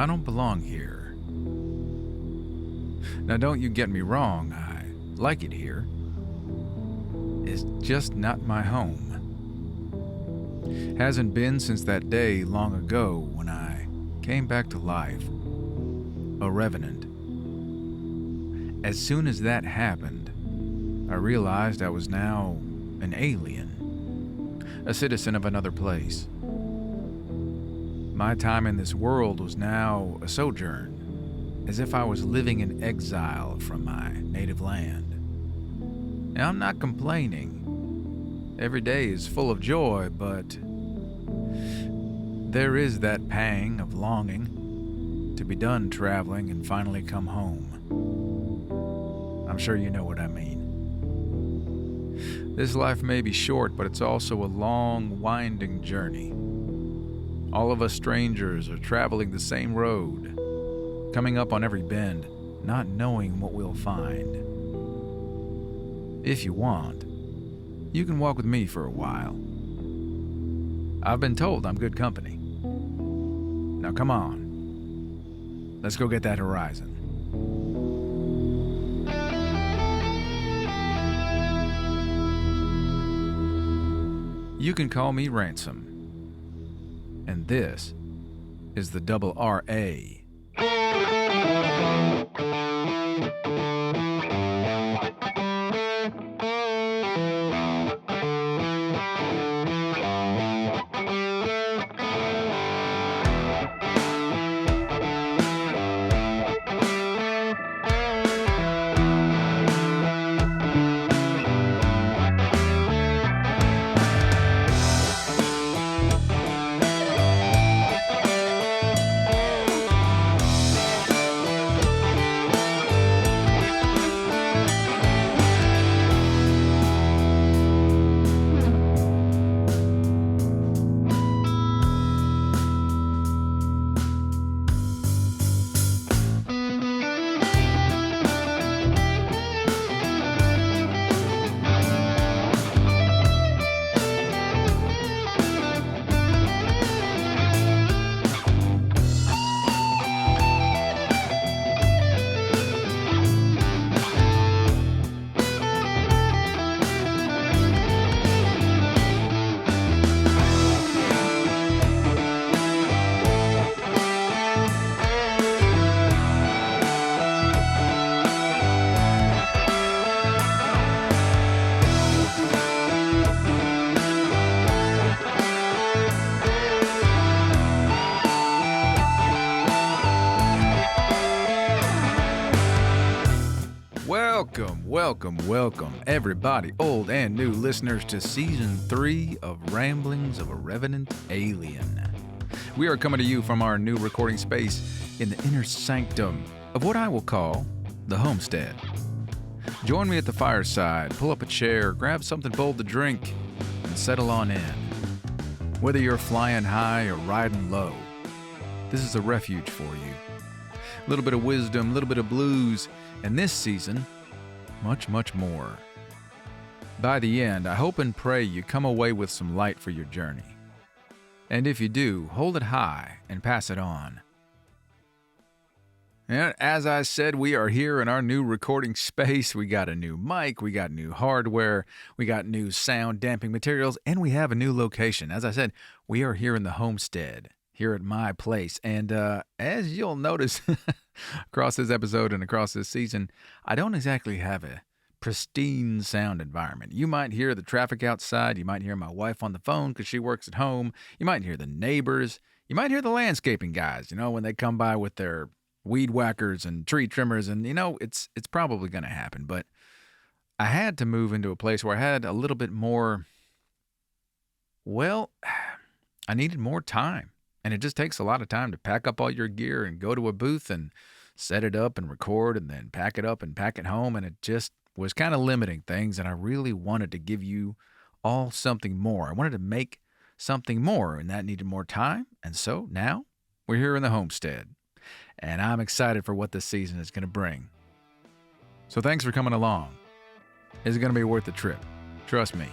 don't belong here. Now, don't you get me wrong, I like it here. It's just not my home. Hasn't been since that day long ago when I came back to life, a revenant. As soon as that happened, I realized I was now an alien, a citizen of another place. My time in this world was now a sojourn, as if I was living in exile from my native land. Now, I'm not complaining. Every day is full of joy, but there is that pang of longing to be done traveling and finally come home. I'm sure you know what I mean. This life may be short, but it's also a long, winding journey. All of us strangers are traveling the same road, coming up on every bend, not knowing what we'll find. If you want, you can walk with me for a while. I've been told I'm good company. Now come on, let's go get that horizon. You can call me Ransom. And this is the RRA. Welcome, everybody, old and new listeners, to Season 3 of Ramblings of a Revenant Alien. We are coming to you from our new recording space in the inner sanctum of what I will call the homestead. Join me at the fireside, pull up a chair, grab something bold to drink, and settle on in. Whether you're flying high or riding low, this is a refuge for you. A little bit of wisdom, a little bit of blues, and this season, much, much more. By the end, I hope and pray you come away with some light for your journey. And if you do, hold it high and pass it on. And as I said, we are here in our new recording space. We got a new mic, we got new hardware, we got new sound damping materials, and we have a new location. As I said, we are here in the homestead, here at my place. And as you'll notice across this episode and across this season, I don't exactly have a pristine sound environment. You might hear the traffic outside. You might hear my wife on the phone because she works at home. You might hear the neighbors. You might hear the landscaping guys, when they come by with their weed whackers and tree trimmers. And, it's probably going to happen. But I had to move into a place where I had a little bit more, I needed more time. And it just takes a lot of time to pack up all your gear and go to a booth and set it up and record and then pack it up and pack it home. And it just was kind of limiting things. And I really wanted to give you all something more. I wanted to make something more, and that needed more time. And so now we're here in the homestead. And I'm excited for what this season is going to bring. So thanks for coming along. It's going to be worth the trip. Trust me.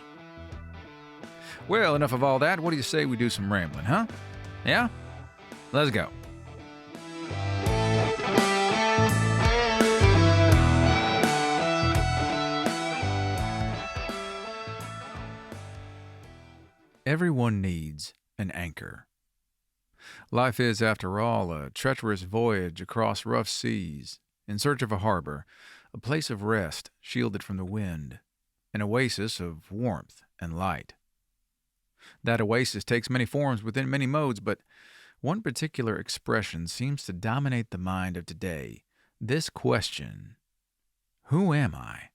Well, enough of all that. What do you say we do some rambling, huh? Yeah? Let's go. Everyone needs an anchor. Life is, after all, a treacherous voyage across rough seas, in search of a harbor, a place of rest shielded from the wind, an oasis of warmth and light. That oasis takes many forms within many modes, but one particular expression seems to dominate the mind of today. This question: who am I?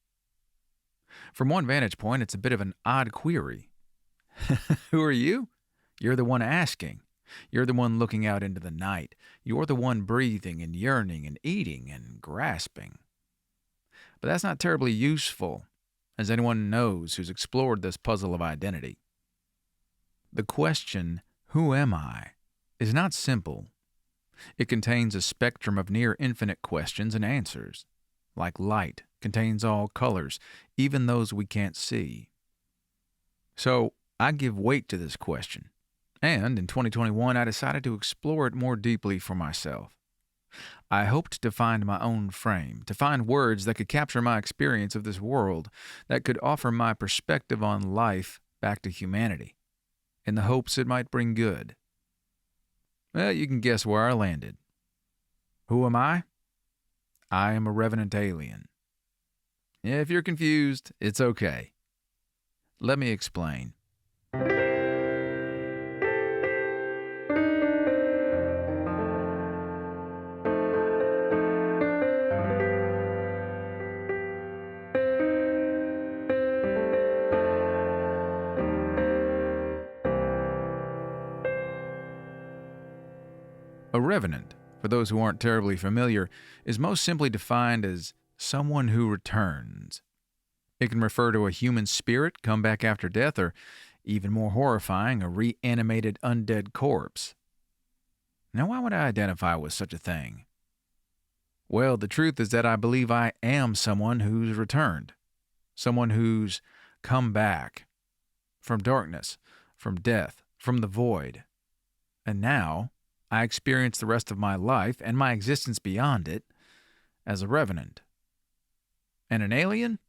From one vantage point, it's a bit of an odd query. Who are you? You're the one asking. You're the one looking out into the night. You're the one breathing and yearning and eating and grasping. But that's not terribly useful, as anyone knows who's explored this puzzle of identity. The question, who am I, is not simple. It contains a spectrum of near infinite questions and answers. Like light contains all colors, even those we can't see. So I give weight to this question. And in 2021, I decided to explore it more deeply for myself. I hoped to find my own frame, to find words that could capture my experience of this world, that could offer my perspective on life back to humanity, in the hopes it might bring good. Well, you can guess where I landed. Who am I? I am a Revenant Alien. If you're confused, it's okay. Let me explain. A revenant, for those who aren't terribly familiar, is most simply defined as someone who returns. It can refer to a human spirit come back after death, or, even more horrifying, a reanimated undead corpse. Now, why would I identify with such a thing? Well, the truth is that I believe I am someone who's returned, someone who's come back from darkness, from death, from the void. And now I experience the rest of my life and my existence beyond it as a revenant. And an alien?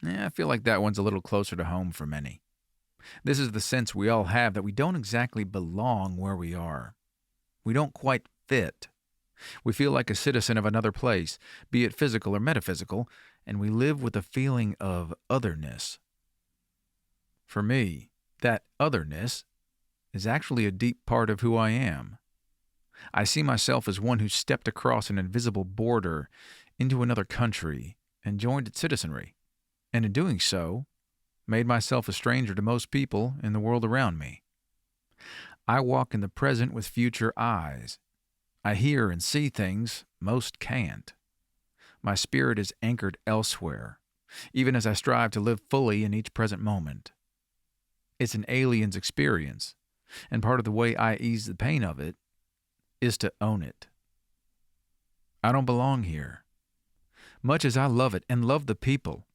I feel like that one's a little closer to home for many. This is the sense we all have that we don't exactly belong where we are. We don't quite fit. We feel like a citizen of another place, be it physical or metaphysical, and we live with a feeling of otherness. For me, that otherness is actually a deep part of who I am. I see myself as one who stepped across an invisible border into another country and joined its citizenry, and in doing so, made myself a stranger to most people in the world around me. I walk in the present with future eyes. I hear and see things most can't. My spirit is anchored elsewhere, even as I strive to live fully in each present moment. It's an alien's experience, and part of the way I ease the pain of it is to own it. I don't belong here. Much as I love it and love the people,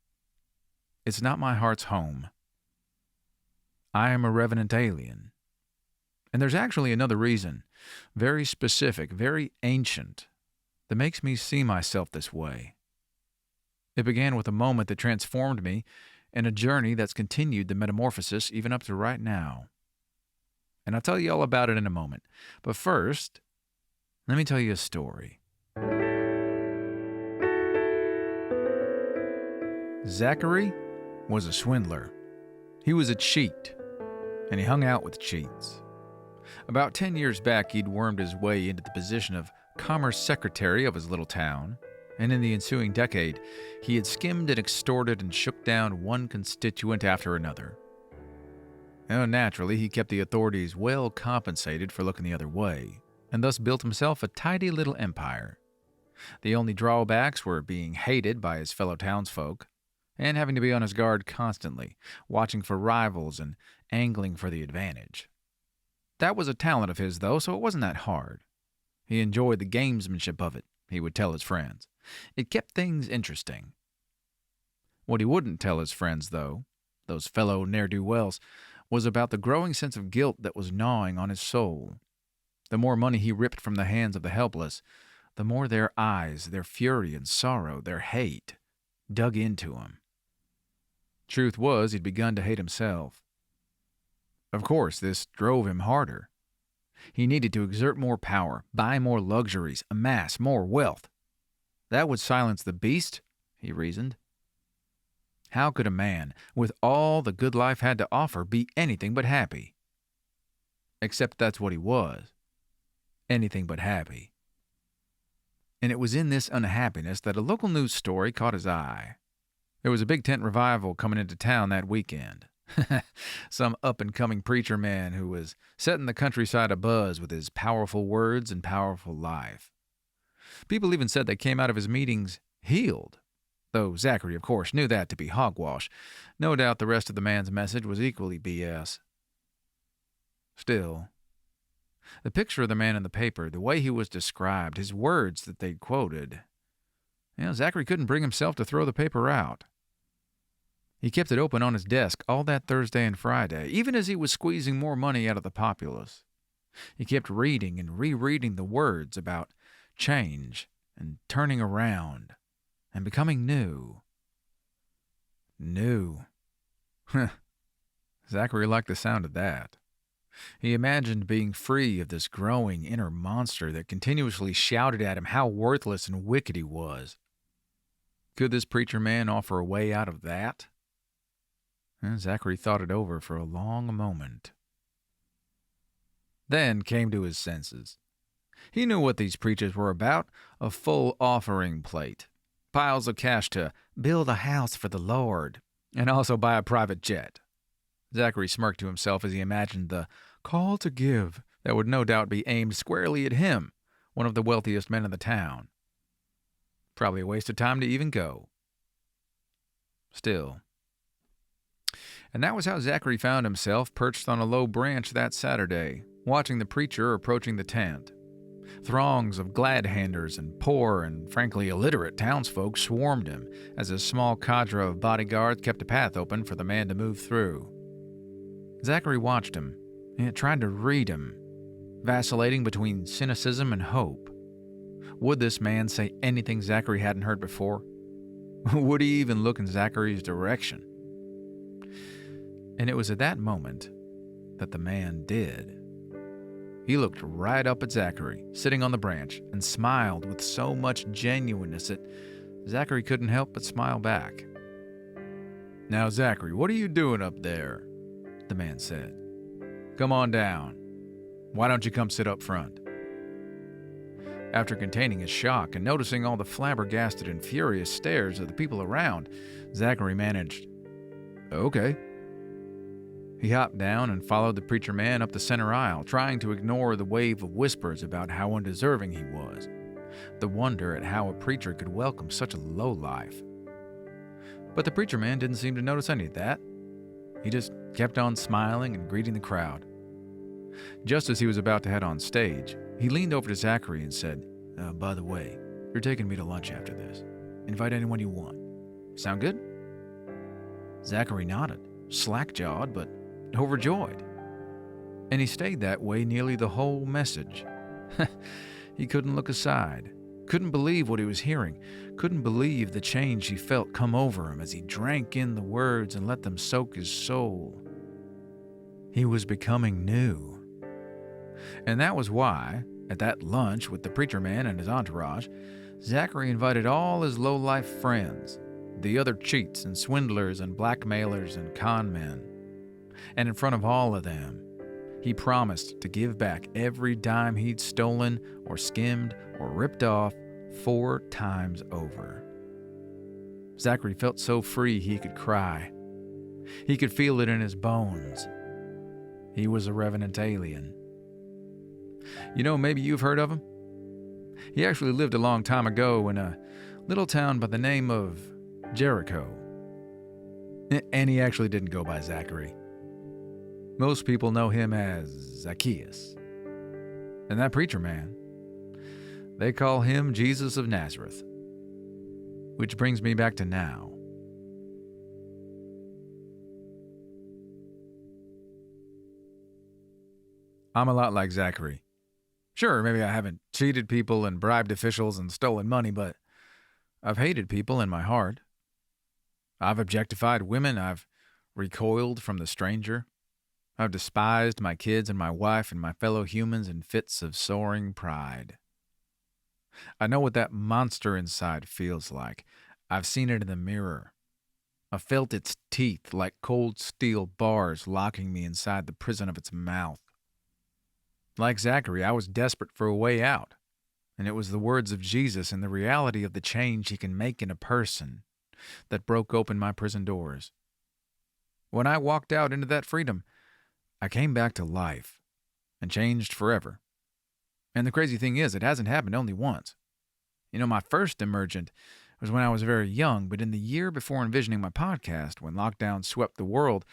it's not my heart's home. I am a Revenant Alien. And there's actually another reason, very specific, very ancient, that makes me see myself this way. It began with a moment that transformed me and a journey that's continued the metamorphosis even up to right now. And I'll tell you all about it in a moment. But first, let me tell you a story. Zachary was a swindler. He was a cheat, and he hung out with cheats. About 10 years back, he'd wormed his way into the position of commerce secretary of his little town, and in the ensuing decade, he had skimmed and extorted and shook down one constituent after another. Now, naturally, he kept the authorities well compensated for looking the other way, and thus built himself a tidy little empire. The only drawbacks were being hated by his fellow townsfolk, and having to be on his guard constantly, watching for rivals and angling for the advantage. That was a talent of his, though, so it wasn't that hard. He enjoyed the gamesmanship of it, he would tell his friends. It kept things interesting. What he wouldn't tell his friends, though, those fellow ne'er-do-wells, was about the growing sense of guilt that was gnawing on his soul. The more money he ripped from the hands of the helpless, the more their eyes, their fury and sorrow, their hate, dug into him. Truth was, he'd begun to hate himself. Of course, this drove him harder. He needed to exert more power, buy more luxuries, amass more wealth. That would silence the beast, he reasoned. How could a man, with all the good life had to offer, be anything but happy? Except that's what he was. Anything but happy. And it was in this unhappiness that a local news story caught his eye. There was a big tent revival coming into town that weekend. Some up-and-coming preacher man who was setting the countryside abuzz with his powerful words and powerful life. People even said they came out of his meetings healed, though Zachary, of course, knew that to be hogwash. No doubt the rest of the man's message was equally BS. Still, the picture of the man in the paper, the way he was described, his words that they'd quoted, Zachary couldn't bring himself to throw the paper out. He kept it open on his desk all that Thursday and Friday, even as he was squeezing more money out of the populace. He kept reading and rereading the words about change and turning around and becoming new. New. Zachary liked the sound of that. He imagined being free of this growing inner monster that continuously shouted at him how worthless and wicked he was. Could this preacher man offer a way out of that? Zachary thought it over for a long moment. Then came to his senses. He knew what these preachers were about, a full offering plate, piles of cash to build a house for the Lord, and also buy a private jet. Zachary smirked to himself as he imagined the call to give that would no doubt be aimed squarely at him, one of the wealthiest men in the town. Probably a waste of time to even go. Still. And that was how Zachary found himself perched on a low branch that Saturday, watching the preacher approaching the tent. Throngs of glad-handers and poor and frankly illiterate townsfolk swarmed him as a small cadre of bodyguards kept a path open for the man to move through. Zachary watched him, and tried to read him, vacillating between cynicism and hope. Would this man say anything Zachary hadn't heard before? Would he even look in Zachary's direction? And it was at that moment that the man did. He looked right up at Zachary, sitting on the branch, and smiled with so much genuineness that Zachary couldn't help but smile back. "Now, Zachary, what are you doing up there?" the man said. "Come on down. Why don't you come sit up front?" After containing his shock and noticing all the flabbergasted and furious stares of the people around, Zachary managed, "Okay." He hopped down and followed the preacher man up the center aisle, trying to ignore the wave of whispers about how undeserving he was, the wonder at how a preacher could welcome such a lowlife. But the preacher man didn't seem to notice any of that. He just kept on smiling and greeting the crowd. Just as he was about to head on stage, he leaned over to Zachary and said, "By the way, you're taking me to lunch after this. Invite anyone you want. Sound good?" Zachary nodded, slack-jawed but overjoyed. And he stayed that way nearly the whole message. He couldn't look aside, couldn't believe what he was hearing, couldn't believe the change he felt come over him as he drank in the words and let them soak his soul. He was becoming new. And that was why, at that lunch with the preacher man and his entourage, Zachary invited all his low-life friends, the other cheats and swindlers and blackmailers and con men. And in front of all of them, he promised to give back every dime he'd stolen or skimmed or ripped off 4 times over. Zachary felt so free he could cry. He could feel it in his bones. He was a Revenant Alien. Maybe you've heard of him. He actually lived a long time ago in a little town by the name of Jericho. And he actually didn't go by Zachary. Most people know him as Zacchaeus. And that preacher man, they call him Jesus of Nazareth. Which brings me back to now. I'm a lot like Zachary. Sure, maybe I haven't cheated people and bribed officials and stolen money, but I've hated people in my heart. I've objectified women. I've recoiled from the stranger. I've despised my kids and my wife and my fellow humans in fits of soaring pride. I know what that monster inside feels like. I've seen it in the mirror. I've felt its teeth like cold steel bars locking me inside the prison of its mouth. Like Zachary, I was desperate for a way out, and it was the words of Jesus and the reality of the change he can make in a person that broke open my prison doors. When I walked out into that freedom, I came back to life and changed forever. And the crazy thing is, it hasn't happened only once. My first emergent was when I was very young, but in the year before envisioning my podcast, when lockdown swept the world,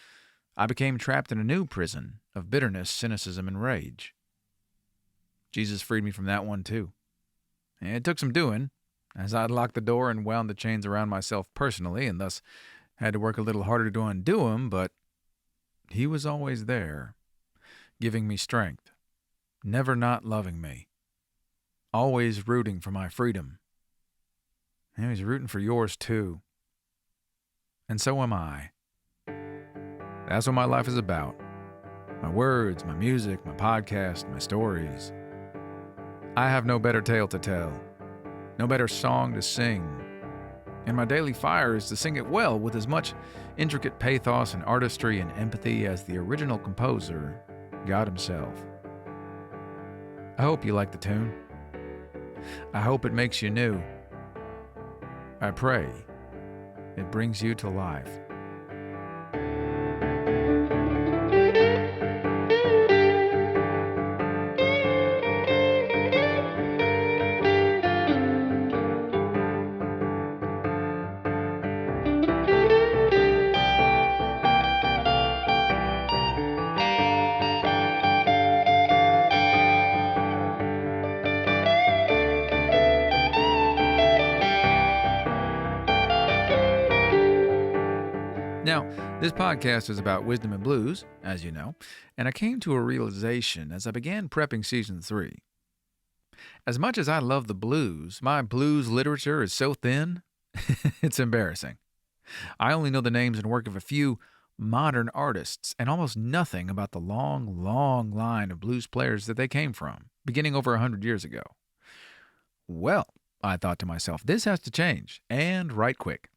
I became trapped in a new prison of bitterness, cynicism, and rage. Jesus freed me from that one too. And it took some doing, as I locked the door and wound the chains around myself personally, and thus had to work a little harder to undo them, but he was always there, giving me strength, never not loving me, always rooting for my freedom. And he's rooting for yours too. And so am I. That's what my life is about. My words, my music, my podcast, my stories. I have no better tale to tell, no better song to sing. And my daily fire is to sing it well with as much intricate pathos and artistry and empathy as the original composer, God himself. I hope you like the tune. I hope it makes you new. I pray it brings you to life. Now, this podcast is about wisdom and blues, as you know, and I came to a realization as I began prepping Season 3. As much as I love the blues, my blues literature is so thin, it's embarrassing. I only know the names and work of a few modern artists and almost nothing about the long, long line of blues players that they came from, beginning over 100 years ago. Well, I thought to myself, this has to change, and right quick.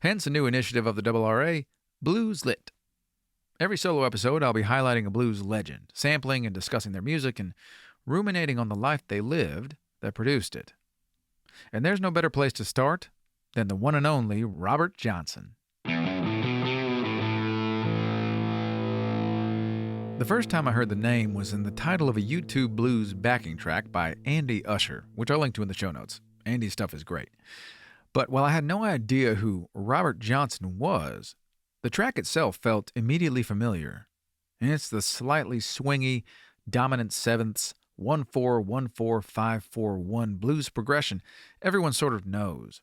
Hence a new initiative of the RRA, Blues Lit. Every solo episode, I'll be highlighting a blues legend, sampling and discussing their music, and ruminating on the life they lived that produced it. And there's no better place to start than the one and only Robert Johnson. The first time I heard the name was in the title of a YouTube blues backing track by Andy Usher, which I'll link to in the show notes. Andy's stuff is great. But while I had no idea who Robert Johnson was, the track itself felt immediately familiar. And it's the slightly swingy, dominant sevenths, 1-4-1-4-5-4-1 blues progression everyone sort of knows.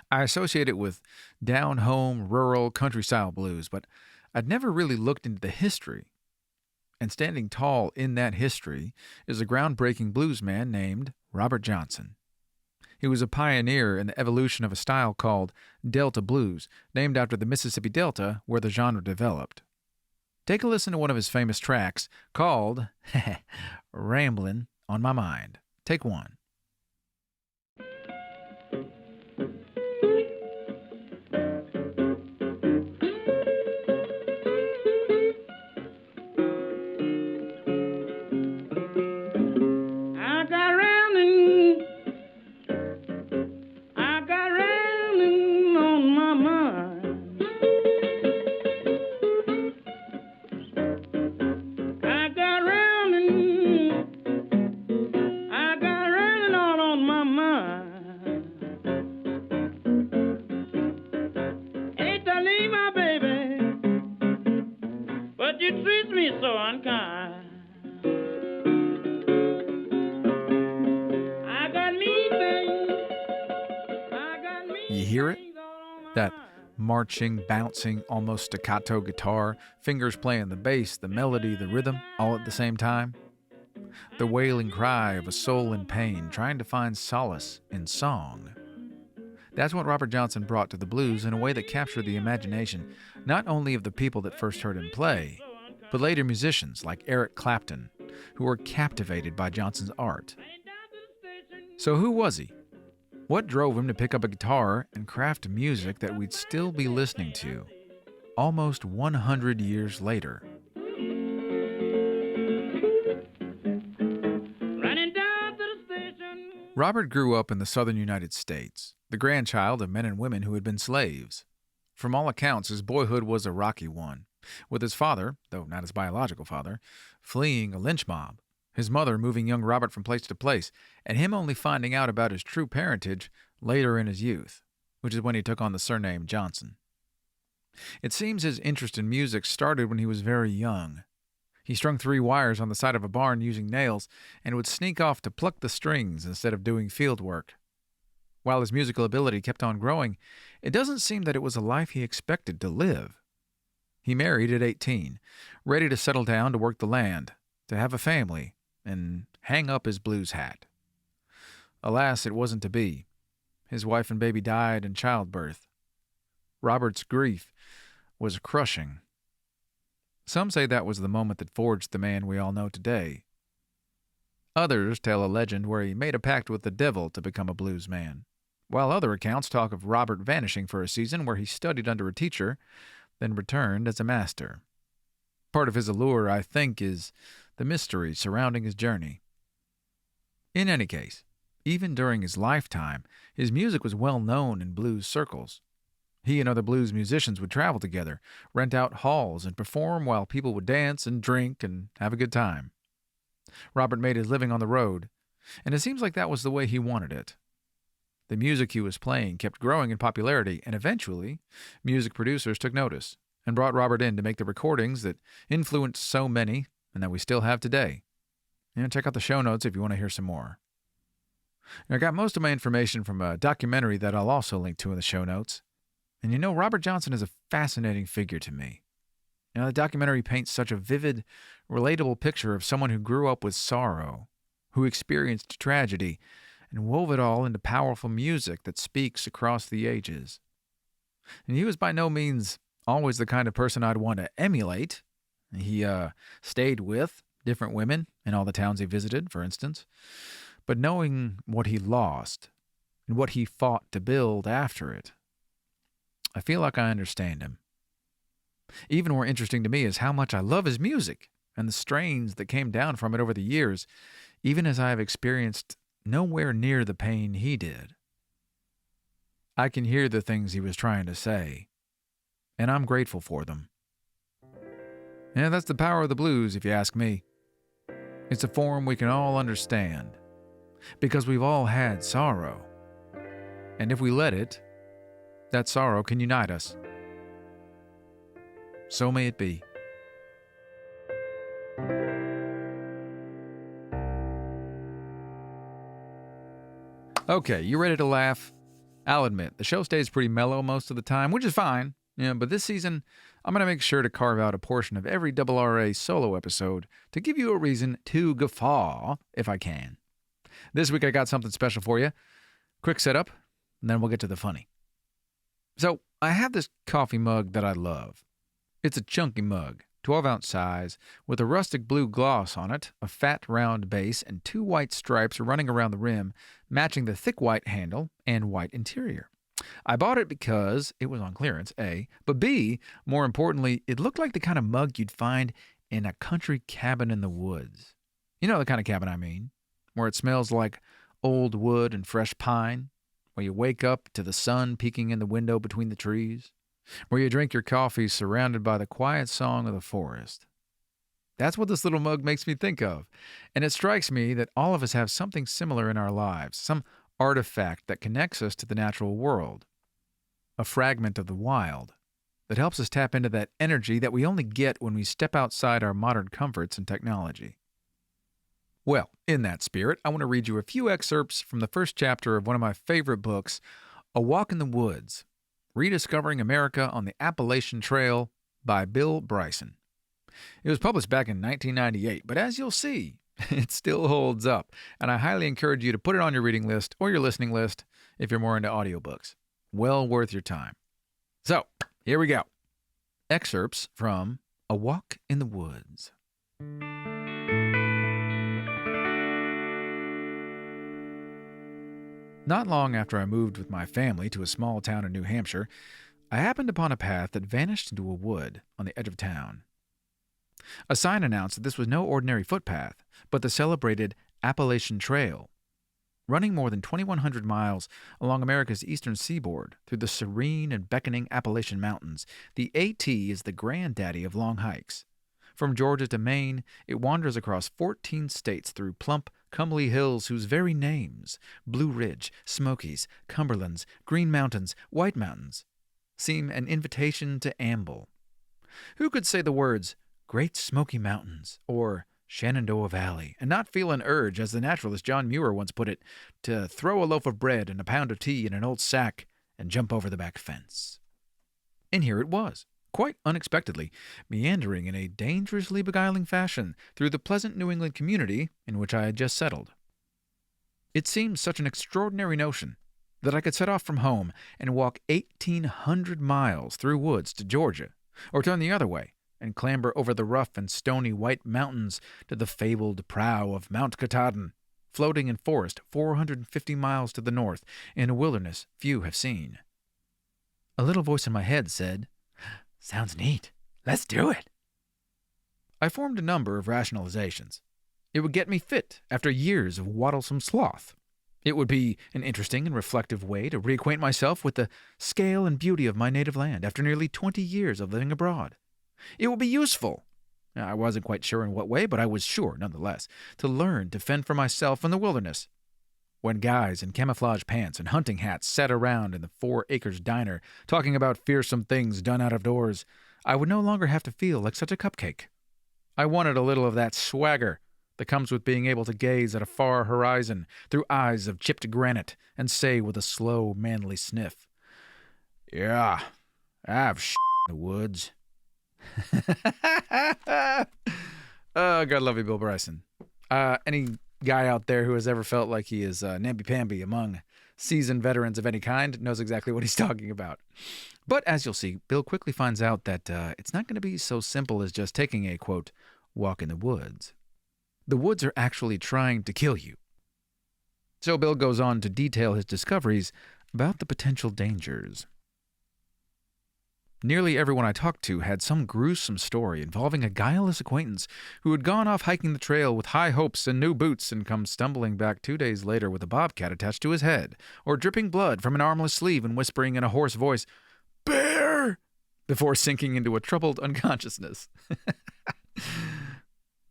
I associate it with down-home, rural, country-style blues, but I'd never really looked into the history. And standing tall in that history is a groundbreaking bluesman named Robert Johnson. He was a pioneer in the evolution of a style called Delta blues, named after the Mississippi Delta where the genre developed. Take a listen to one of his famous tracks called Ramblin' on My Mind. Take one. You hear it? That marching, bouncing, almost staccato guitar, fingers playing the bass, the melody, the rhythm, all at the same time. The wailing cry of a soul in pain, trying to find solace in song. That's what Robert Johnson brought to the blues in a way that captured the imagination not only of the people that first heard him play, but later musicians like Eric Clapton, who were captivated by Johnson's art. So who was he? What drove him to pick up a guitar and craft music that we'd still be listening to, almost 100 years later? Robert grew up in the southern United States, the grandchild of men and women who had been slaves. From all accounts, his boyhood was a rocky one, with his father, though not his biological father, fleeing a lynch mob, his mother moving young Robert from place to place, and him only finding out about his true parentage later in his youth, which is when he took on the surname Johnson. It seems his interest in music started when he was very young. He strung 3 wires on the side of a barn using nails and would sneak off to pluck the strings instead of doing field work. While his musical ability kept on growing, it doesn't seem that it was a life he expected to live. He married at 18, ready to settle down to work the land, to have a family, and hang up his blues hat. Alas, it wasn't to be. His wife and baby died in childbirth. Robert's grief was crushing. Some say that was the moment that forged the man we all know today. Others tell a legend where he made a pact with the devil to become a blues man, while other accounts talk of Robert vanishing for a season where he studied under a teacher, then returned as a master. Part of his allure, I think, is the mystery surrounding his journey. In any case, even during his lifetime, his music was well known in blues circles. He and other blues musicians would travel together, rent out halls, and perform while people would dance and drink and have a good time. Robert made his living on the road, and it seems like that was the way he wanted it. The music he was playing kept growing in popularity, and eventually, music producers took notice and brought Robert in to make the recordings that influenced so many and that we still have today. Check out the show notes if you want to hear some more. I got most of my information from a documentary that I'll also link to in the show notes. And Robert Johnson is a fascinating figure to me. The documentary paints such a vivid, relatable picture of someone who grew up with sorrow, who experienced tragedy, and wove it all into powerful music that speaks across the ages. And he was by no means always the kind of person I'd want to emulate. He stayed with different women in all the towns he visited, for instance. But knowing what he lost and what he fought to build after it, I feel like I understand him. Even more interesting to me is how much I love his music and the strains that came down from it over the years, even as I have experienced nowhere near the pain he did. I can hear the things he was trying to say, and I'm grateful for them. That's the power of the blues, if you ask me. It's a form we can all understand, because we've all had sorrow. And if we let it, that sorrow can unite us. So may it be. Okay, you ready to laugh? I'll admit, the show stays pretty mellow most of the time, which is fine. But this season, I'm going to make sure to carve out a portion of every RRA solo episode to give you a reason to guffaw, if I can. This week I got something special for you. Quick setup, and then we'll get to the funny. So, I have this coffee mug that I love. It's a chunky mug, 12-ounce size, with a rustic blue gloss on it, a fat round base, and 2 white stripes running around the rim, matching the thick white handle and white interior. I bought it because it was on clearance, A, but B, more importantly, it looked like the kind of mug you'd find in a country cabin in the woods. You know the kind of cabin I mean, where it smells like old wood and fresh pine, where you wake up to the sun peeking in the window between the trees, where you drink your coffee surrounded by the quiet song of the forest. That's what this little mug makes me think of, and it strikes me that all of us have something similar in our lives, some artifact that connects us to the natural world, a fragment of the wild that helps us tap into that energy that we only get when we step outside our modern comforts and technology. Well, in that spirit, I want to read you a few excerpts from the first chapter of one of my favorite books, A Walk in the Woods, Rediscovering America on the Appalachian Trail by Bill Bryson. It was published back in 1998, but as you'll see, it still holds up, and I highly encourage you to put it on your reading list or your listening list if you're more into audiobooks. Well worth your time. So, here we go. Excerpts from A Walk in the Woods. Not long after I moved with my family to a small town in New Hampshire, I happened upon a path that vanished into a wood on the edge of town. A sign announced that this was no ordinary footpath, but the celebrated Appalachian Trail, running more than 2,100 miles along America's eastern seaboard through the serene and beckoning Appalachian Mountains. The AT is the granddaddy of long hikes. From Georgia to Maine, it wanders across 14 states through plump, comely hills whose very names, Blue Ridge, Smokies, Cumberlands, Green Mountains, White Mountains, seem an invitation to amble. Who could say the words, Great Smoky Mountains, or Shenandoah Valley, and not feel an urge, as the naturalist John Muir once put it, to throw a loaf of bread and a pound of tea in an old sack and jump over the back fence? And here it was, quite unexpectedly, meandering in a dangerously beguiling fashion through the pleasant New England community in which I had just settled. It seemed such an extraordinary notion that I could set off from home and walk 1,800 miles through woods to Georgia, or turn the other way and clamber over the rough and stony White Mountains to the fabled prow of Mount Katahdin, floating in forest 450 miles to the north in a wilderness few have seen. A little voice in my head said, "Sounds neat. Let's do it." I formed a number of rationalizations. It would get me fit after years of waddlesome sloth. It would be an interesting and reflective way to reacquaint myself with the scale and beauty of my native land after nearly 20 years of living abroad. It would be useful. I wasn't quite sure in what way, but I was sure, nonetheless, to learn to fend for myself in the wilderness. When guys in camouflage pants and hunting hats sat around in the 4 Acres diner talking about fearsome things done out of doors, I would no longer have to feel like such a cupcake. I wanted a little of that swagger that comes with being able to gaze at a far horizon through eyes of chipped granite and say with a slow, manly sniff, "Yeah, I've in the woods." Oh, God love you, Bill Bryson. Any guy out there who has ever felt like he is namby-pamby among seasoned veterans of any kind knows exactly what he's talking about. But as you'll see, Bill quickly finds out that it's not going to be so simple as just taking a, quote, walk in the woods. The woods are actually trying to kill you. So Bill goes on to detail his discoveries about the potential dangers. Nearly everyone I talked to had some gruesome story involving a guileless acquaintance who had gone off hiking the trail with high hopes and new boots and come stumbling back 2 days later with a bobcat attached to his head, or dripping blood from an armless sleeve and whispering in a hoarse voice, "Bear!" before sinking into a troubled unconsciousness.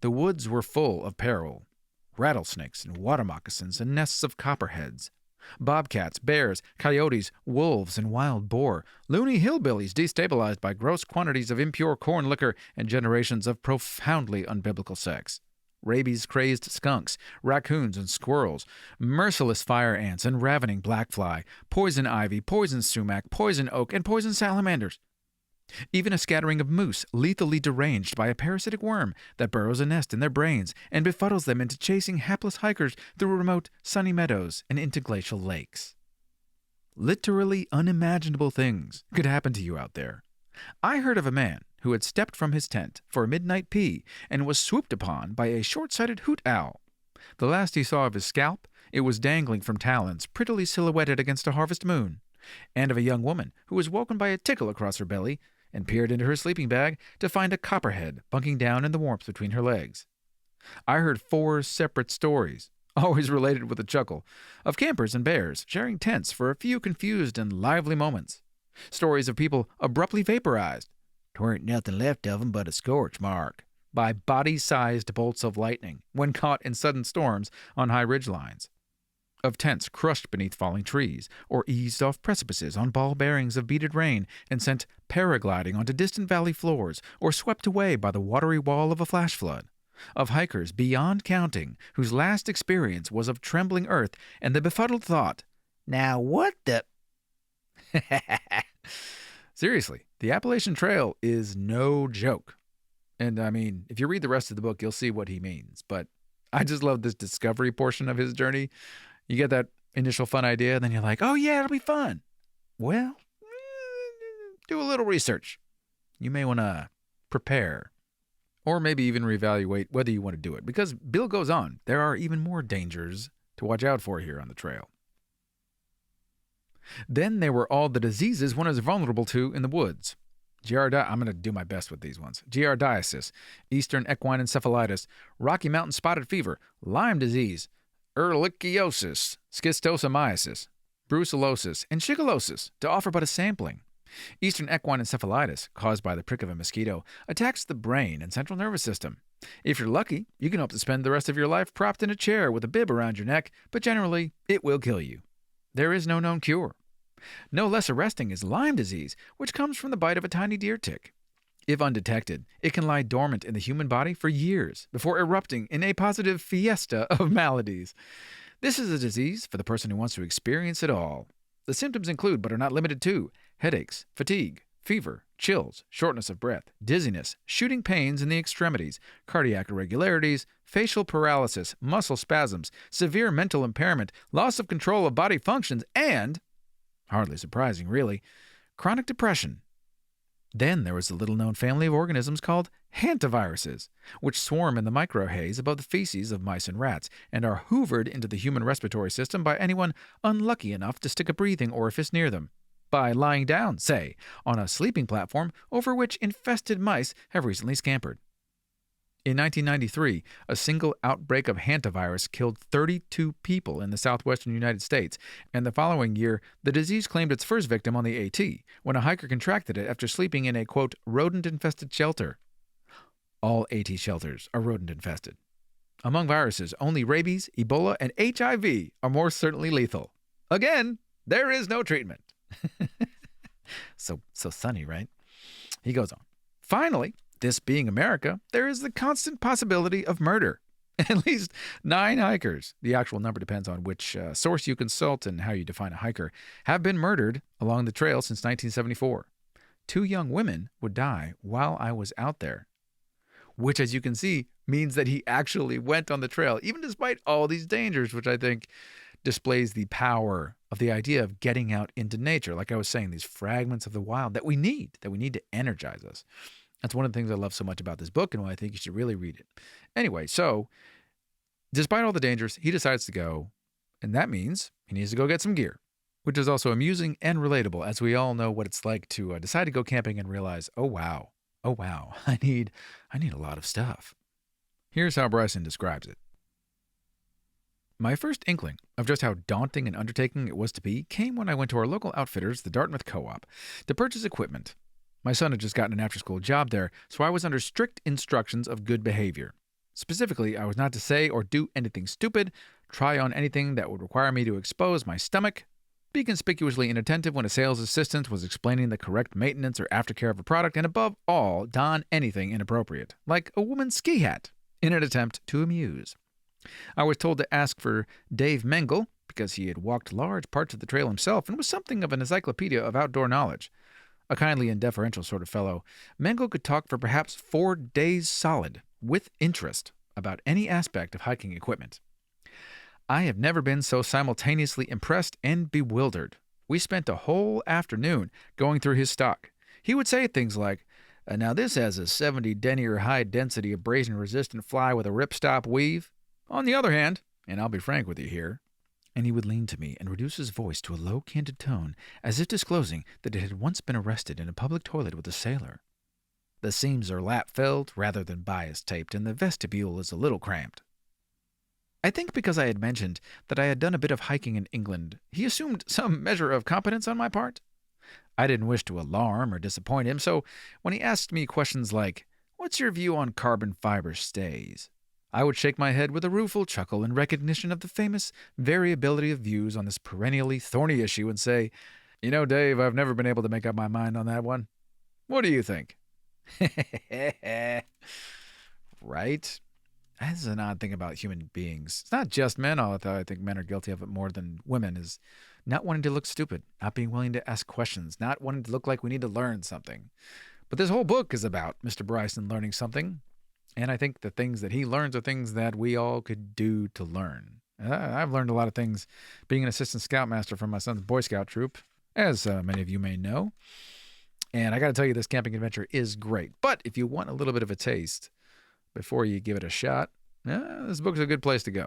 The woods were full of peril. Rattlesnakes and water moccasins and nests of copperheads. Bobcats, bears, coyotes, wolves, and wild boar. Loony hillbillies destabilized by gross quantities of impure corn liquor and generations of profoundly unbiblical sex. Rabies-crazed skunks, raccoons and squirrels, merciless fire ants and ravening blackfly, poison ivy, poison sumac, poison oak, and poison salamanders. Even a scattering of moose, lethally deranged by a parasitic worm that burrows a nest in their brains and befuddles them into chasing hapless hikers through remote, sunny meadows and into glacial lakes. Literally unimaginable things could happen to you out there. I heard of a man who had stepped from his tent for a midnight pee and was swooped upon by a short-sighted hoot owl. The last he saw of his scalp, it was dangling from talons prettily silhouetted against a harvest moon, and of a young woman who was woken by a tickle across her belly and peered into her sleeping bag to find a copperhead bunking down in the warmth between her legs. I heard 4 separate stories, always related with a chuckle, of campers and bears sharing tents for a few confused and lively moments. Stories of people abruptly vaporized, "'Tweren't nothing left of 'em but a scorch mark," by body-sized bolts of lightning when caught in sudden storms on high ridge lines. Of tents crushed beneath falling trees, or eased off precipices on ball bearings of beaded rain and sent paragliding onto distant valley floors, or swept away by the watery wall of a flash flood. Of hikers beyond counting, whose last experience was of trembling earth and the befuddled thought, "Now what the..." Seriously, the Appalachian Trail is no joke. And I mean, if you read the rest of the book, you'll see what he means. But I just love this discovery portion of his journey. You get that initial fun idea, and then you're like, oh yeah, it'll be fun. Well, do a little research. You may want to prepare. Or maybe even reevaluate whether you want to do it. Because Bill goes on, there are even more dangers to watch out for here on the trail. Then there were all the diseases one is vulnerable to in the woods. I'm going to do my best with these ones. Giardiasis, Eastern equine encephalitis, Rocky Mountain spotted fever, Lyme disease, ehrlichiosis, schistosomiasis, brucellosis, and shigellosis, to offer but a sampling. Eastern equine encephalitis, caused by the prick of a mosquito, attacks the brain and central nervous system. If you're lucky, you can hope to spend the rest of your life propped in a chair with a bib around your neck, but generally, it will kill you. There is no known cure. No less arresting is Lyme disease, which comes from the bite of a tiny deer tick. If undetected, it can lie dormant in the human body for years before erupting in a positive fiesta of maladies. This is a disease for the person who wants to experience it all. The symptoms include, but are not limited to, headaches, fatigue, fever, chills, shortness of breath, dizziness, shooting pains in the extremities, cardiac irregularities, facial paralysis, muscle spasms, severe mental impairment, loss of control of body functions, and, hardly surprising really, chronic depression. Then there was the little-known family of organisms called hantaviruses, which swarm in the microhaze above the feces of mice and rats, and are hoovered into the human respiratory system by anyone unlucky enough to stick a breathing orifice near them, by lying down, say, on a sleeping platform over which infested mice have recently scampered. In 1993, a single outbreak of hantavirus killed 32 people in the southwestern United States, and the following year, the disease claimed its first victim on the AT, when a hiker contracted it after sleeping in a, quote, rodent-infested shelter. All AT shelters are rodent-infested. Among viruses, only rabies, Ebola, and HIV are more certainly lethal. Again, there is no treatment. So sunny, right? He goes on. Finally, this being America, there is the constant possibility of murder. At least 9 hikers, the actual number depends on which source you consult and how you define a hiker, have been murdered along the trail since 1974. 2 young women would die while I was out there, which, as you can see, means that he actually went on the trail, even despite all these dangers, which I think displays the power of the idea of getting out into nature. Like I was saying, these fragments of the wild that we need to energize us. That's one of the things I love so much about this book and why I think you should really read it. Anyway, so despite all the dangers, he decides to go, and that means he needs to go get some gear, which is also amusing and relatable, as we all know what it's like to decide to go camping and realize, oh wow, I need a lot of stuff. Here's how Bryson describes it. My first inkling of just how daunting an undertaking it was to be came when I went to our local outfitters, the Dartmouth Co-op, to purchase equipment. My son had just gotten an after-school job there, so I was under strict instructions of good behavior. Specifically, I was not to say or do anything stupid, try on anything that would require me to expose my stomach, be conspicuously inattentive when a sales assistant was explaining the correct maintenance or aftercare of a product, and above all, don anything inappropriate, like a woman's ski hat, in an attempt to amuse. I was told to ask for Dave Mengel, because he had walked large parts of the trail himself and was something of an encyclopedia of outdoor knowledge. A kindly and deferential sort of fellow, Mengel could talk for perhaps 4 days solid, with interest, about any aspect of hiking equipment. I have never been so simultaneously impressed and bewildered. We spent a whole afternoon going through his stock. He would say things like, now this has a 70 denier high-density abrasion-resistant fly with a ripstop weave. On the other hand, and I'll be frank with you here, and he would lean to me and reduce his voice to a low, candid tone, as if disclosing that it had once been arrested in a public toilet with a sailor. The seams are lap-filled rather than bias-taped, and the vestibule is a little cramped. I think because I had mentioned that I had done a bit of hiking in England, he assumed some measure of competence on my part. I didn't wish to alarm or disappoint him, so when he asked me questions like, "What's your view on carbon fiber stays?" I would shake my head with a rueful chuckle in recognition of the famous variability of views on this perennially thorny issue and say, "You know, Dave, I've never been able to make up my mind on that one. What do you think?" Right? That's an odd thing about human beings. It's not just men, although I think men are guilty of it more than women, is not wanting to look stupid, not being willing to ask questions, not wanting to look like we need to learn something. But this whole book is about Mr. Bryson learning something. And I think the things that he learns are things that we all could do to learn. I've learned a lot of things being an assistant scoutmaster from my son's Boy Scout troop, as many of you may know. And I got to tell you, this camping adventure is great. But if you want a little bit of a taste before you give it a shot, this book's a good place to go.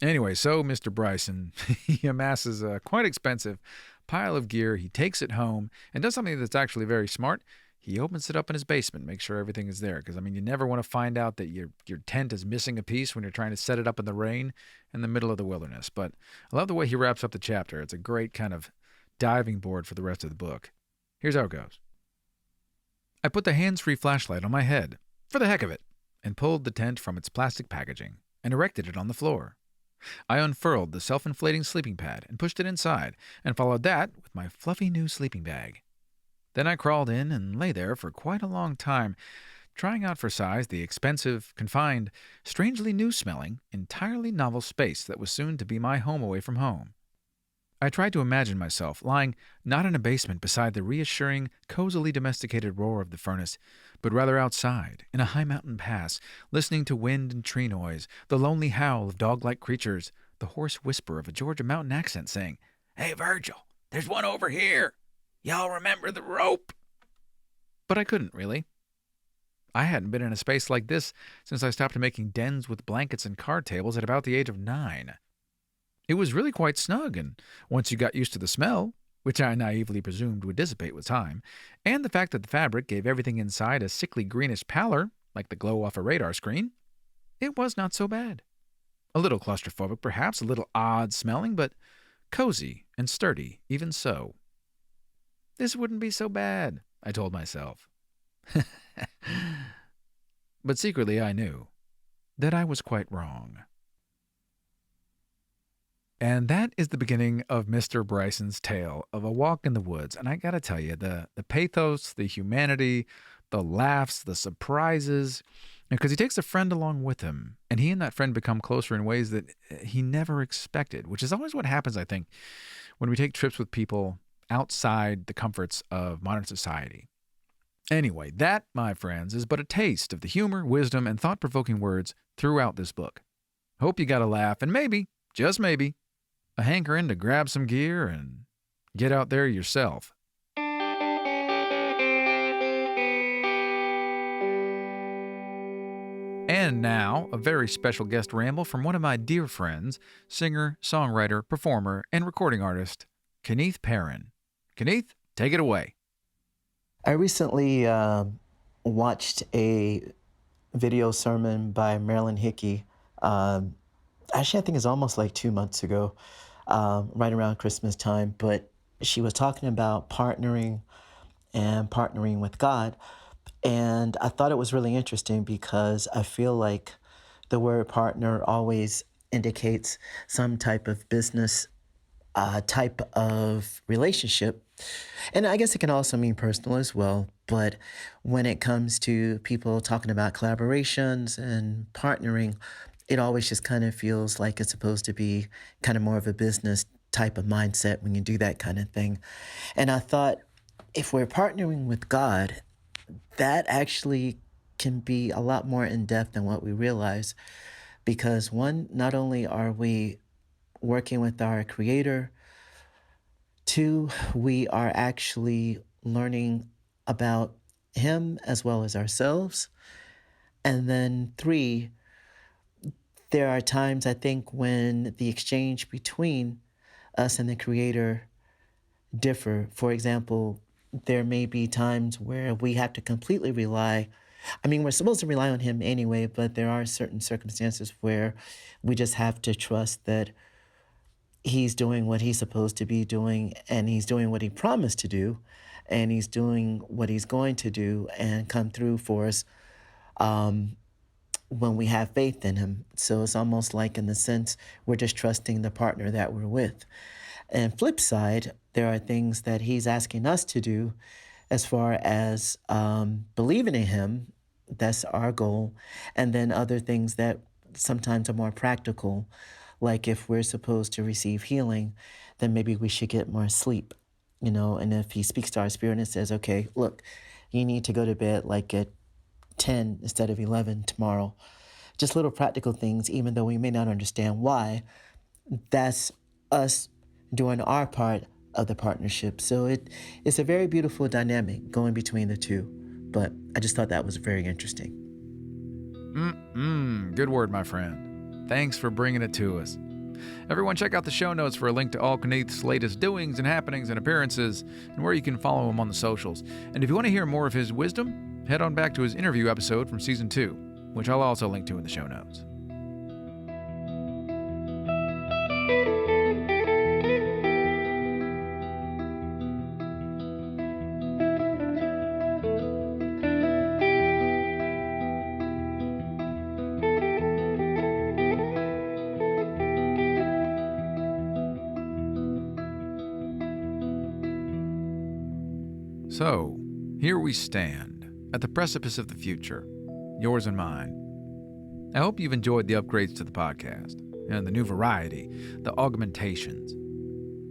Anyway, so Mr. Bryson, he amasses a quite expensive pile of gear. He takes it home and does something that's actually very smart. He opens it up in his basement, make sure everything is there. Because, I mean, you never want to find out that your tent is missing a piece when you're trying to set it up in the rain in the middle of the wilderness. But I love the way he wraps up the chapter. It's a great kind of diving board for the rest of the book. Here's how it goes. I put the hands-free flashlight on my head, for the heck of it, and pulled the tent from its plastic packaging and erected it on the floor. I unfurled the self-inflating sleeping pad and pushed it inside, and followed that with my fluffy new sleeping bag. Then I crawled in and lay there for quite a long time, trying out for size the expensive, confined, strangely new-smelling, entirely novel space that was soon to be my home away from home. I tried to imagine myself lying not in a basement beside the reassuring, cozily domesticated roar of the furnace, but rather outside, in a high mountain pass, listening to wind and tree noise, the lonely howl of dog-like creatures, the hoarse whisper of a Georgia mountain accent saying, "Hey, Virgil, there's one over here. Y'all remember the rope?" But I couldn't, really. I hadn't been in a space like this since I stopped making dens with blankets and card tables at about the age of 9. It was really quite snug, and once you got used to the smell, which I naively presumed would dissipate with time, and the fact that the fabric gave everything inside a sickly greenish pallor, like the glow off a radar screen, it was not so bad. A little claustrophobic, perhaps, a little odd smelling, but cozy and sturdy, even so. This wouldn't be so bad, I told myself. But secretly I knew that I was quite wrong. And that is the beginning of Mr. Bryson's tale of a walk in the woods. And I got to tell you, the pathos, the humanity, the laughs, the surprises, because he takes a friend along with him, and he and that friend become closer in ways that he never expected, which is always what happens, I think, when we take trips with people outside the comforts of modern society. Anyway, that, my friends, is but a taste of the humor, wisdom, and thought-provoking words throughout this book. Hope you got a laugh, and maybe, just maybe, a hankering to grab some gear and get out there yourself. And now, a very special guest ramble from one of my dear friends, singer, songwriter, performer, and recording artist, Kenneth Perrin. Kenneth, take it away. I recently watched a video sermon by Marilyn Hickey. Actually, I think it's almost like 2 months ago, right around Christmas time. But she was talking about partnering and partnering with God. And I thought it was really interesting because I feel like the word partner always indicates some type of business type of relationship. And I guess it can also mean personal as well. But when it comes to people talking about collaborations and partnering, it always just kind of feels like it's supposed to be kind of more of a business type of mindset when you do that kind of thing. And I thought, if we're partnering with God, that actually can be a lot more in depth than what we realize. Because one, not only are we working with our Creator, two, we are actually learning about Him as well as ourselves. And then three, there are times, I think, when the exchange between us and the Creator differ. For example, there may be times where we have to completely rely. I mean, we're supposed to rely on Him anyway, but there are certain circumstances where we just have to trust that He's doing what He's supposed to be doing, and He's doing what He promised to do, and He's doing what He's going to do and come through for us when we have faith in Him. So it's almost like, in the sense, we're just trusting the partner that we're with. And flip side, there are things that He's asking us to do as far as believing in Him. That's our goal. And then other things that sometimes are more practical, like if we're supposed to receive healing, then maybe we should get more sleep, and if He speaks to our spirit and says, okay, look, you need to go to bed like at 10 instead of 11 tomorrow. Just little practical things, even though we may not understand why. That's us doing our part of the partnership. So it's a very beautiful dynamic going between the two. But I just thought that was very interesting. Good word, my friend. Thanks for bringing it to us. Everyone, check out the show notes for a link to all Kneith's latest doings and happenings and appearances, and where you can follow him on the socials. And if you want to hear more of his wisdom, head on back to his interview episode from Season 2, which I'll also link to in the show notes. So, here we stand, at the precipice of the future, yours and mine. I hope you've enjoyed the upgrades to the podcast, and the new variety, the augmentations.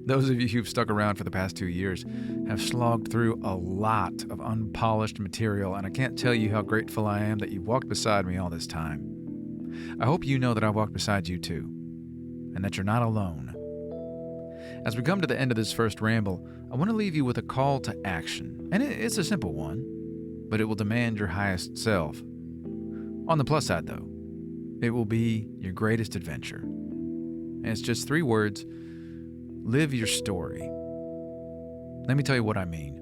Those of you who've stuck around for the past 2 years have slogged through a lot of unpolished material, and I can't tell you how grateful I am that you've walked beside me all this time. I hope you know that I walked beside you too, and that you're not alone. As we come to the end of this first ramble, I want to leave you with a call to action. And it's a simple one, but it will demand your highest self. On the plus side, though, it will be your greatest adventure. And it's just 3 words: live your story. Let me tell you what I mean.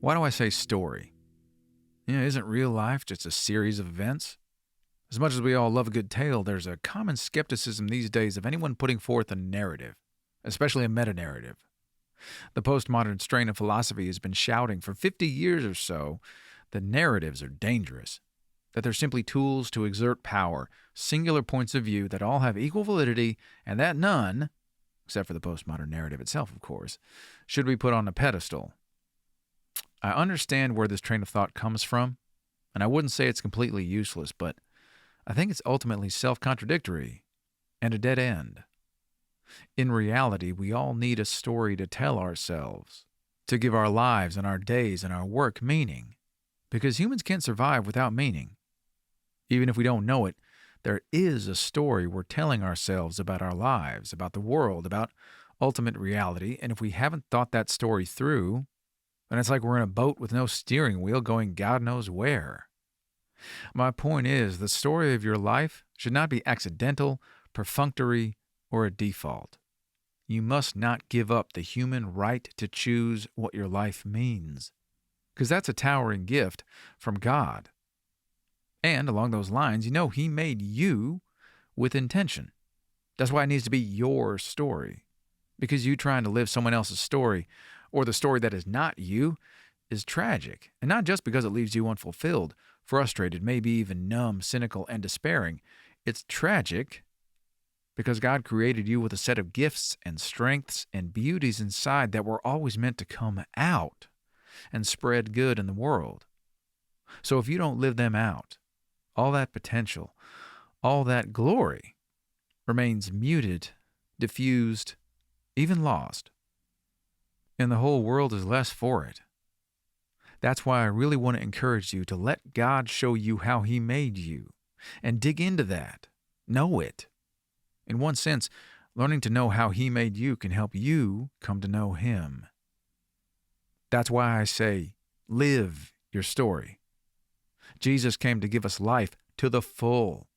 Why do I say story? Isn't real life just a series of events? As much as we all love a good tale, there's a common skepticism these days of anyone putting forth a narrative, especially a meta-narrative. The postmodern strain of philosophy has been shouting for 50 years or so that narratives are dangerous, that they're simply tools to exert power, singular points of view that all have equal validity, and that none, except for the postmodern narrative itself, of course, should be put on a pedestal. I understand where this train of thought comes from, and I wouldn't say it's completely useless, but I think it's ultimately self-contradictory and a dead end. In reality, we all need a story to tell ourselves, to give our lives and our days and our work meaning, because humans can't survive without meaning. Even if we don't know it, there is a story we're telling ourselves about our lives, about the world, about ultimate reality, and if we haven't thought that story through, then it's like we're in a boat with no steering wheel going God knows where. My point is, the story of your life should not be accidental, perfunctory, or a default. You must not give up the human right to choose what your life means, because that's a towering gift from God. And along those lines, He made you with intention. That's why it needs to be your story, because you trying to live someone else's story, or the story that is not you, is tragic, and not just because it leaves you unfulfilled, frustrated, maybe even numb, cynical, and despairing. It's tragic because God created you with a set of gifts and strengths and beauties inside that were always meant to come out and spread good in the world. So if you don't live them out, all that potential, all that glory remains muted, diffused, even lost. And the whole world is less for it. That's why I really want to encourage you to let God show you how He made you and dig into that. Know it. In one sense, learning to know how He made you can help you come to know Him. That's why I say, live your story. Jesus came to give us life to the full.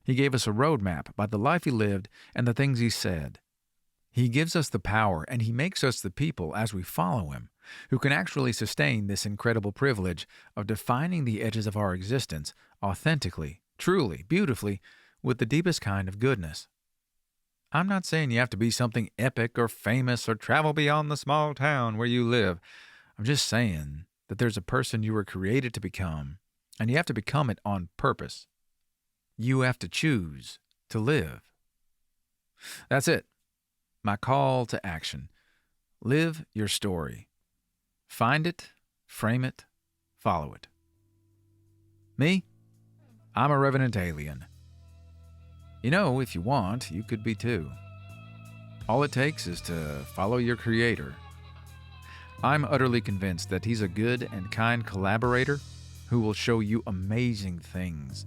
He gave us a roadmap by the life He lived and the things He said. He gives us the power, and He makes us the people, as we follow Him, who can actually sustain this incredible privilege of defining the edges of our existence authentically, truly, beautifully, with the deepest kind of goodness. I'm not saying you have to be something epic or famous or travel beyond the small town where you live. I'm just saying that there's a person you were created to become, and you have to become it on purpose. You have to choose to live. That's it. My call to action. Live your story. Find it, frame it, follow it. Me? I'm a Revenant Alien. If you want, you could be too. All it takes is to follow your Creator. I'm utterly convinced that He's a good and kind collaborator who will show you amazing things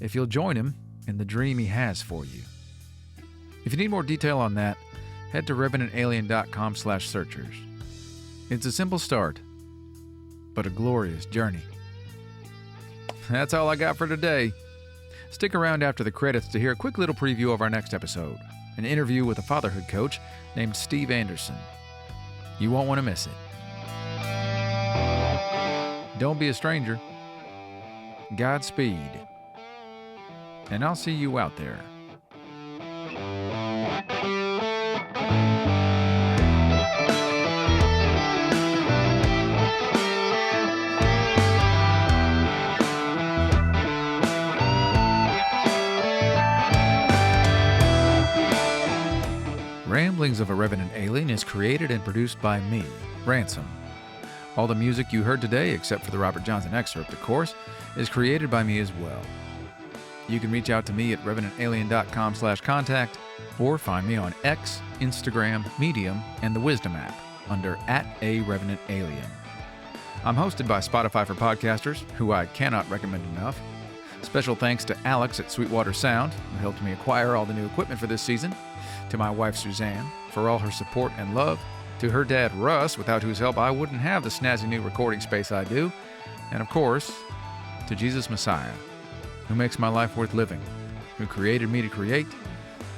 if you'll join Him in the dream He has for you. If you need more detail on that, head to revenantalien.com/searchers. It's a simple start, but a glorious journey. That's all I got for today. Stick around after the credits to hear a quick little preview of our next episode, an interview with a fatherhood coach named Steve Anderson. You won't want to miss it. Don't be a stranger. Godspeed. And I'll see you out there. Ramblings of a Revenant Alien is created and produced by me, Ransom. All the music you heard today, except for the Robert Johnson excerpt, of course, is created by me as well. You can reach out to me at revenantalien.com/contact or find me on X, Instagram, Medium, and the Wisdom app under @ARevenantAlien. I'm hosted by Spotify for Podcasters, who I cannot recommend enough. Special thanks to Alex at Sweetwater Sound, who helped me acquire all the new equipment for this season. To my wife Suzanne for all her support and love, to her dad Russ, without whose help I wouldn't have the snazzy new recording space I do, and of course, to Jesus Messiah, who makes my life worth living, who created me to create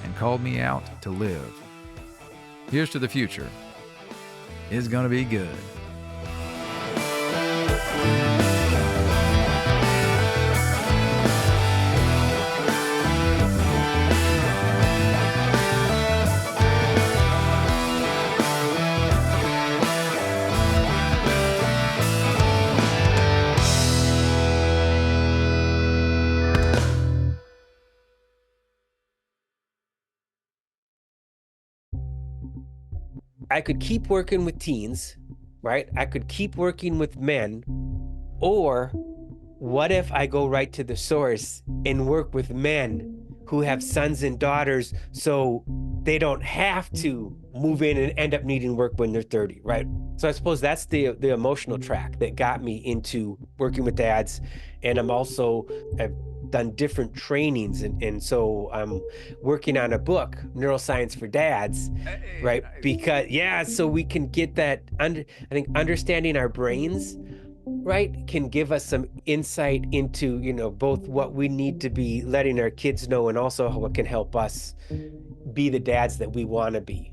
and called me out to live. Here's to the future. It's gonna be good. I could keep working with teens, right? I could keep working with men, or what if I go right to the source and work with men who have sons and daughters so they don't have to move in and end up needing work when they're 30, right? So I suppose that's the emotional track that got me into working with dads. And I've done different trainings, and so I'm working on a book, Neuroscience for Dads, right? Because so we can get that I think understanding our brains, right, can give us some insight into, both what we need to be letting our kids know and also what can help us be the dads that we want to be.